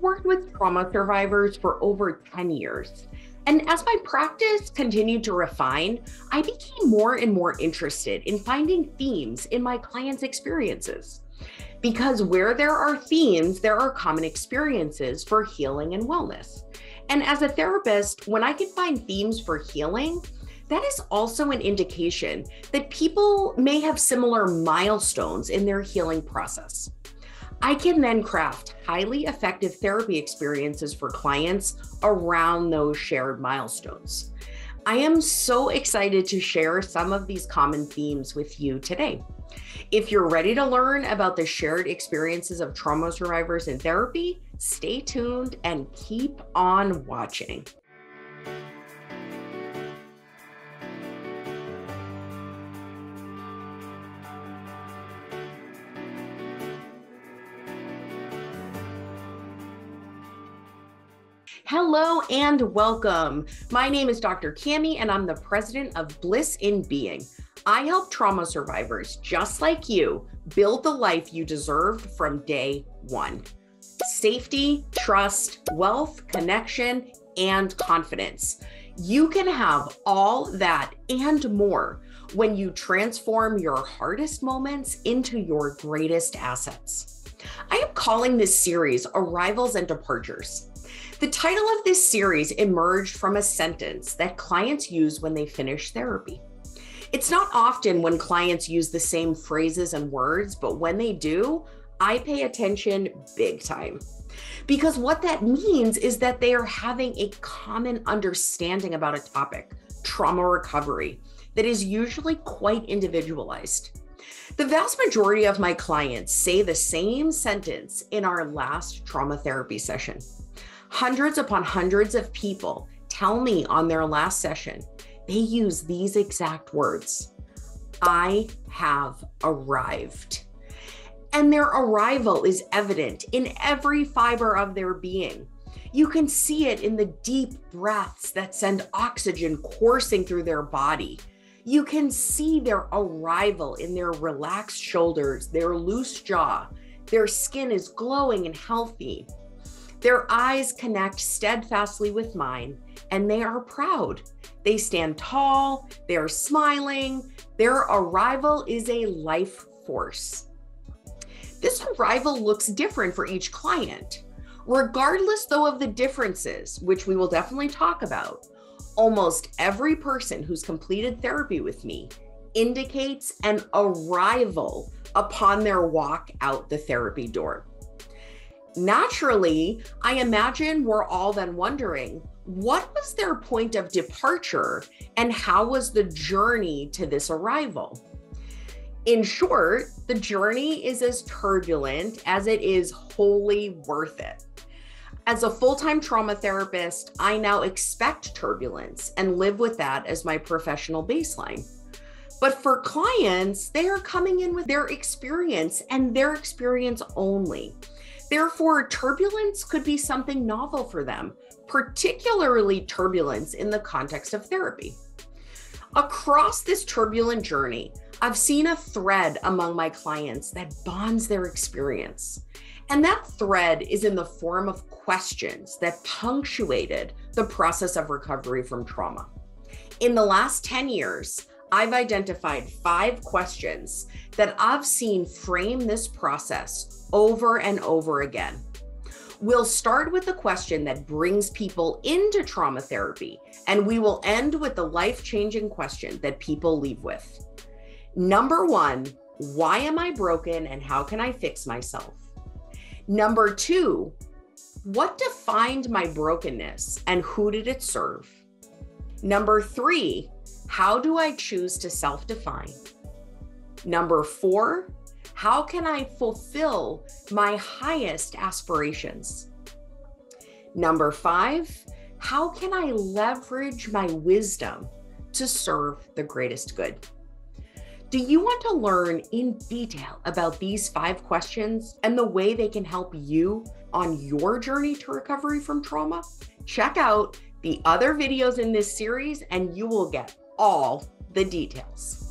Worked with trauma survivors for over 10 years. And as my practice continued to refine, I became more and more interested in finding themes in my clients' experiences. Because where there are themes, there are common experiences for healing and wellness. And as a therapist, when I can find themes for healing, that is also an indication that people may have similar milestones in their healing process. I can then craft highly effective therapy experiences for clients around those shared milestones. I am so excited to share some of these common themes with you today. If you're ready to learn about the shared experiences of trauma survivors in therapy, stay tuned and keep on watching. Hello and welcome. My name is Dr. Cammy and I'm the president of Bliss in Being. I help trauma survivors just like you build the life you deserved from day one. Safety, trust, wealth, connection, and confidence. You can have all that and more when you transform your hardest moments into your greatest assets. I am calling this series Arrivals and Departures. The title of this series emerged from a sentence that clients use when they finish therapy. It's not often when clients use the same phrases and words, but when they do, I pay attention big time. Because what that means is that they are having a common understanding about a topic, trauma recovery, that is usually quite individualized. The vast majority of my clients say the same sentence in our last trauma therapy session. Hundreds upon hundreds of people tell me on their last session, they use these exact words. I have arrived. And their arrival is evident in every fiber of their being. You can see it in the deep breaths that send oxygen coursing through their body. You can see their arrival in their relaxed shoulders, their loose jaw. Their skin is glowing and healthy. Their eyes connect steadfastly with mine, and they are proud. They stand tall, they're smiling. Their arrival is a life force. This arrival looks different for each client. Regardless, though, of the differences, which we will definitely talk about, almost every person who's completed therapy with me indicates an arrival upon their walk out the therapy door. Naturally, I imagine we're all then wondering, what was their point of departure and how was the journey to this arrival? In short, the journey is as turbulent as it is wholly worth it. As a full-time trauma therapist, I now expect turbulence and live with that as my professional baseline. But for clients, they are coming in with their experience and their experience only. Therefore, turbulence could be something novel for them, particularly turbulence in the context of therapy. Across this turbulent journey, I've seen a thread among my clients that bonds their experience. And that thread is in the form of questions that punctuated the process of recovery from trauma. In the last 10 years, I've identified 5 questions that I've seen frame this process over and over again. We'll start with the question that brings people into trauma therapy, and we will end with the life-changing question that people leave with. Number 1, why am I broken and how can I fix myself? Number 2, what defined my brokenness and who did it serve? Number 3, how do I choose to self-define? Number 4, how can I fulfill my highest aspirations? Number 5, how can I leverage my wisdom to serve the greatest good? Do you want to learn in detail about these 5 questions and the way they can help you on your journey to recovery from trauma? Check out the other videos in this series and you will get all the details.